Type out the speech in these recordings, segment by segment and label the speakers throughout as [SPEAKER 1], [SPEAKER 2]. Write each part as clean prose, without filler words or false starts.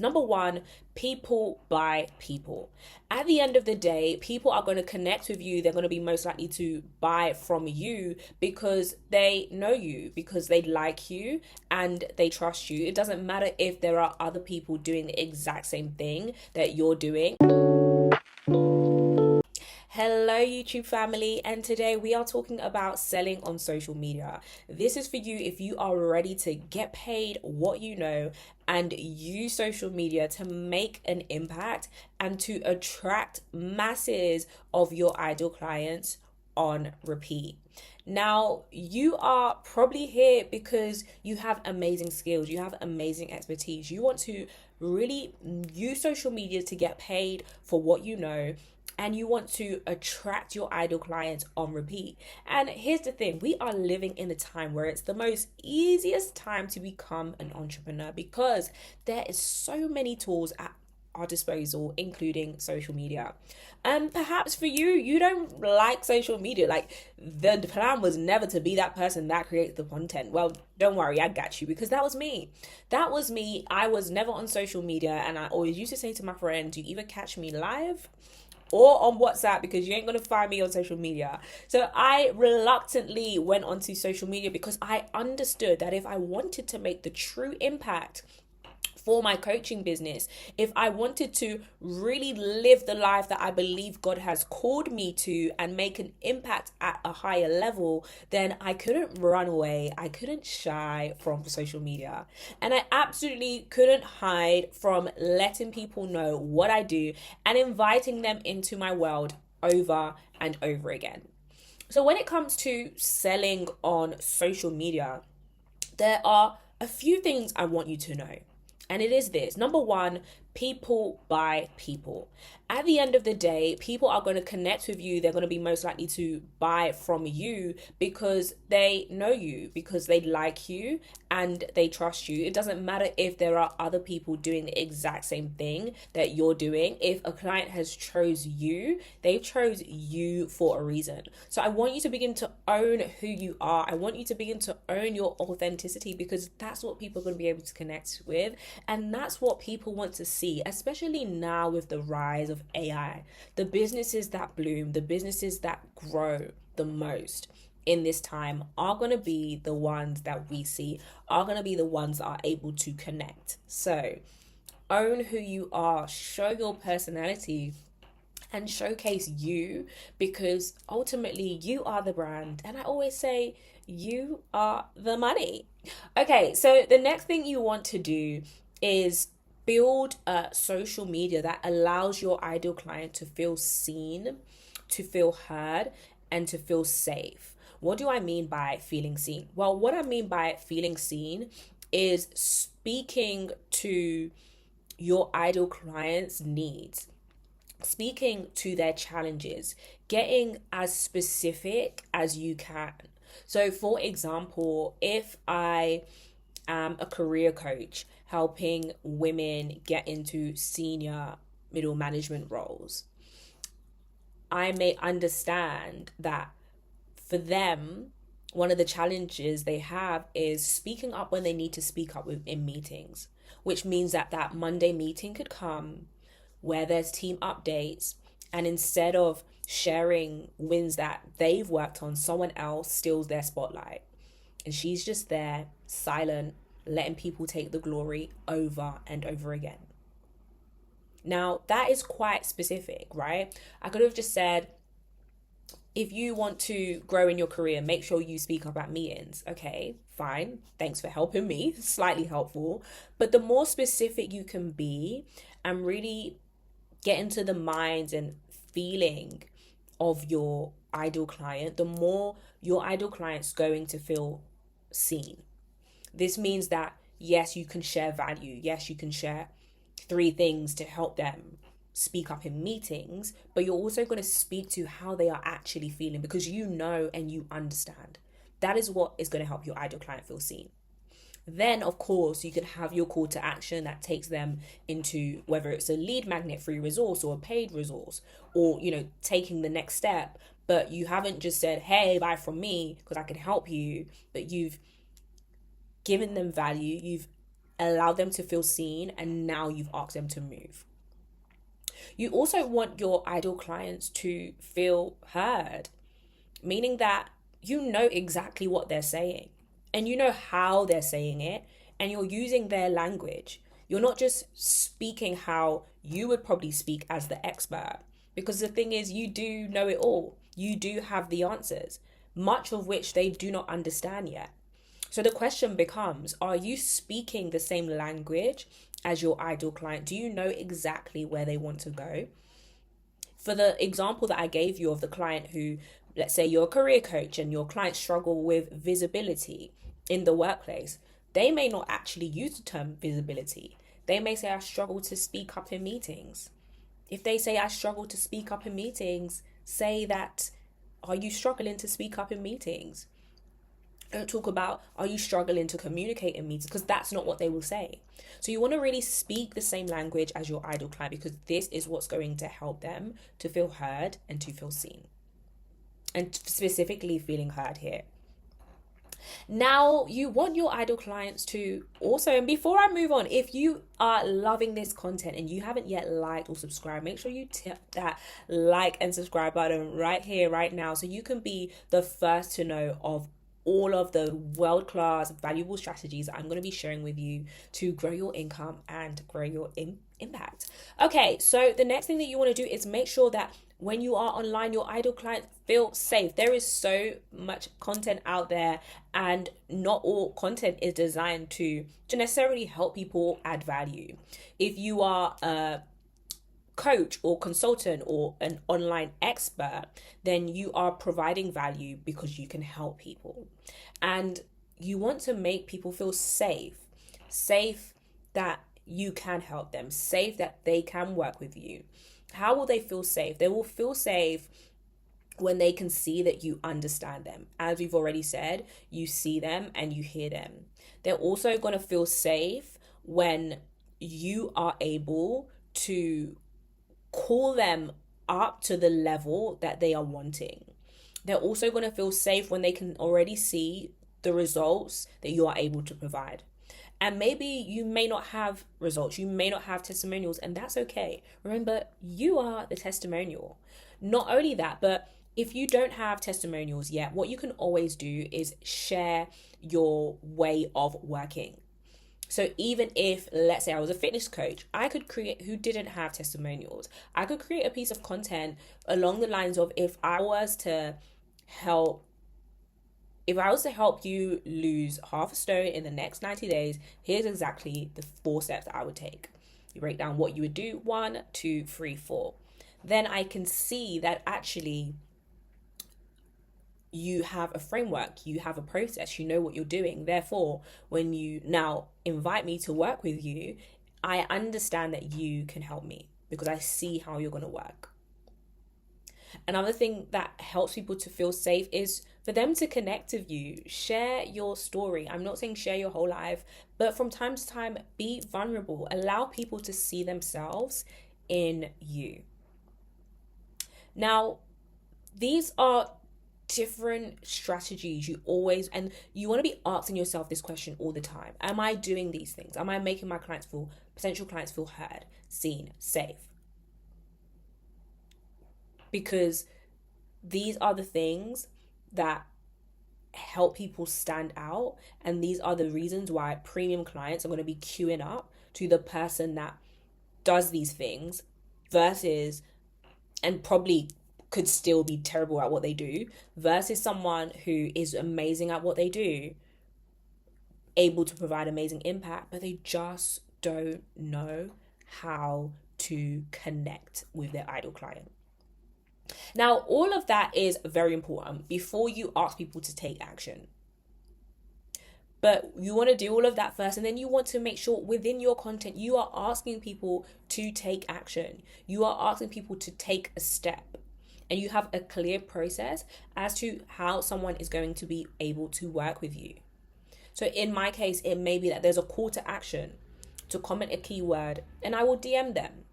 [SPEAKER 1] Number one, people buy people. At the end of the day, people are going to connect with you. They're going to be most likely to buy from you because they know you, because they like you and they trust you. It doesn't matter if there are other people doing the exact same thing that you're doing. Hello, YouTube family, and today we are talking about selling on social media. This is for you if you are ready to get paid what you know and use social media to make an impact and to attract masses of your ideal clients on repeat. Now, you are probably here because you have amazing skills, you have amazing expertise. You want to really use social media to get paid for what you know, and you want to attract your ideal clients on repeat. And here's the thing, we are living in a time where it's the most easiest time to become an entrepreneur because there is so many tools at our disposal, including social media. And perhaps for you, you don't like social media. Like, the plan was never to be that person that creates the content. Well, don't worry, I got you, because that was me. That was me. I was never on social media, and I always used to say to my friends, you either catch me live or on WhatsApp, because you ain't gonna find me on social media. So I reluctantly went onto social media because I understood that if I wanted to make the true impact for my coaching business, if I wanted to really live the life that I believe God has called me to and make an impact at a higher level, then I couldn't run away. I couldn't shy from social media. And I absolutely couldn't hide from letting people know what I do and inviting them into my world over and over again. So when it comes to selling on social media, there are a few things I want you to know. And it is this. Number one, people buy people. At the end of the day, people are going to connect with you. They're going to be most likely to buy from you because they know you, because they like you and they trust you. It doesn't matter if there are other people doing the exact same thing that you're doing. If a client has chose you, they've chose you for a reason. So I want you to begin to own who you are. I want you to begin to own your authenticity, because that's what people are going to be able to connect with. And that's what people want to see, especially now with the rise of AI. The businesses that bloom, the businesses that grow the most in this time are going to be the ones that we see, are going to be the ones that are able to connect. So own who you are, show your personality, and showcase you, because ultimately you are the brand. And I always say, you are the money. Okay, so the next thing you want to do is build a social media that allows your ideal client to feel seen, to feel heard, and to feel safe. What do I mean by feeling seen? Well, what I mean by feeling seen is speaking to your ideal client's needs, speaking to their challenges, getting as specific as you can. So, for example, if I am a career coach helping women get into senior middle management roles, I may understand that for them, one of the challenges they have is speaking up when they need to speak up in meetings, which means that that Monday meeting could come where there's team updates, and instead of sharing wins that they've worked on, someone else steals their spotlight. And she's just there, silent, letting people take the glory over and over again. Now, that is quite specific, right? I could have just said, if you want to grow in your career, make sure you speak up at meetings. Okay, fine. Thanks for helping me. Slightly helpful. But the more specific you can be and really get into the minds and feeling of your ideal client, the more your ideal client's going to feel seen. This means that, yes, you can share value. Yes, you can share 3 things to help them speak up in meetings, but you're also going to speak to how they are actually feeling, because you know and you understand. That is what is going to help your ideal client feel seen. Then, of course, you can have your call to action that takes them into whether it's a lead magnet free resource or a paid resource, or, taking the next step. But you haven't just said, hey, buy from me because I can help you, but you've given them value. You've allow them to feel seen, and now you've asked them to move. You also want your ideal clients to feel heard, meaning that you know exactly what they're saying and you know how they're saying it, and you're using their language. You're not just speaking how you would probably speak as the expert, because the thing is, you do know it all. You do have the answers, much of which they do not understand yet. So the question becomes, are you speaking the same language as your ideal client? Do you know exactly where they want to go? For the example that I gave you of the client who, let's say you're a career coach and your clients struggle with visibility in the workplace, they may not actually use the term visibility. They may say, I struggle to speak up in meetings. If they say, I struggle to speak up in meetings, say that, are you struggling to speak up in meetings? Don't talk about, are you struggling to communicate in meetings? Because that's not what they will say. So you want to really speak the same language as your ideal client, because this is what's going to help them to feel heard and to feel seen. And specifically feeling heard here. Now, you want your ideal clients to also, and before I move on, if you are loving this content and you haven't yet liked or subscribed, make sure you tap that like and subscribe button right here, right now, so you can be the first to know of all of the world-class valuable strategies that I'm going to be sharing with you to grow your income and grow your impact. Okay, so the next thing that you want to do is make sure that when you are online, your ideal clients feel safe. There is so much content out there, and not all content is designed to necessarily help people add value. If you are a coach or consultant or an online expert, then you are providing value because you can help people. And you want to make people feel safe that you can help them, safe that they can work with you. How will they feel safe? They will feel safe when they can see that you understand them. As we've already said, you see them and you hear them. They're also going to feel safe when you are able to call them up to the level that they are wanting. They're also going to feel safe when they can already see the results that you are able to provide. And maybe you may not have results, you may not have testimonials, and that's okay. Remember, you are the testimonial. Not only that, but if you don't have testimonials yet, what you can always do is share your way of working. So even if, let's say I was a fitness coach, I could create, who didn't have testimonials, I could create a piece of content along the lines of, if I was to help you lose half a stone in the next 90 days, here's exactly the 4 steps that I would take. You break down what you would do, 1, 2, 3, 4. Then I can see that actually you have a framework, you have a process, you know what you're doing. Therefore, when you now invite me to work with you, I understand that you can help me because I see how you're going to work. Another thing that helps people to feel safe is for them to connect with you. Share your story. I'm not saying share your whole life, but from time to time, be vulnerable. Allow people to see themselves in you. Now, these are different strategies you always, and you want to be asking yourself this question all the time. Am I doing these things? Am I making my potential clients feel heard, seen, safe? Because these are the things that help people stand out, and these are the reasons why premium clients are going to be queuing up to the person that does these things versus, and probably could still be terrible at what they do, versus someone who is amazing at what they do, able to provide amazing impact, but they just don't know how to connect with their ideal client. Now, all of that is very important before you ask people to take action. But you want to do all of that first, and then you want to make sure within your content, you are asking people to take action. You are asking people to take a step. And you have a clear process as to how someone is going to be able to work with you. So in my case, it may be that there's a call to action to comment a keyword, and I will DM them.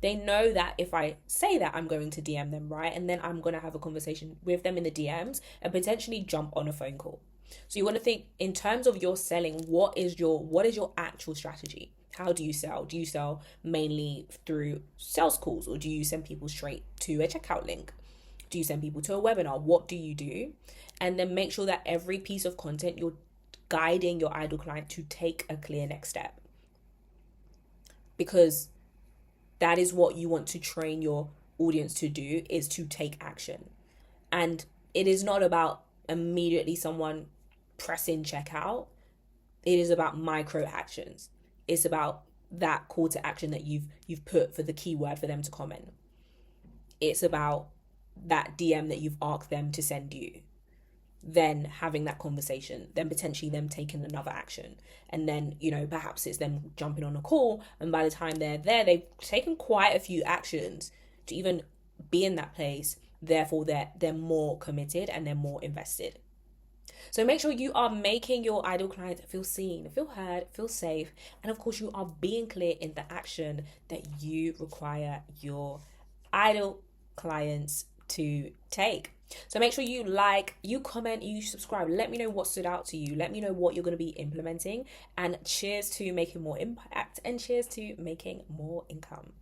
[SPEAKER 1] They know that if I say that, I'm going to DM them, right? And then I'm going to have a conversation with them in the DMs and potentially jump on a phone call. So you want to think in terms of your selling, what is your actual strategy? How do you sell? Do you sell mainly through sales calls, or do you send people straight to a checkout link? Do you send people to a webinar? What do you do? And then make sure that every piece of content you're guiding your ideal client to take a clear next step. Because that is what you want to train your audience to do, is to take action. And it is not about immediately someone pressing checkout. It is about micro actions. It's about that call to action that you've put for the keyword for them to comment. It's about that DM that you've asked them to send you. Then having that conversation, then potentially them taking another action. And then, perhaps it's them jumping on a call, and by the time they're there, they've taken quite a few actions to even be in that place. Therefore, they're more committed and they're more invested. So make sure you are making your ideal client feel seen, feel heard, feel safe. And of course, you are being clear in the action that you require your ideal clients to take. So make sure you like, you comment, you subscribe. Let me know what stood out to you. Let me know what you're going to be implementing. And cheers to making more impact, and cheers to making more income.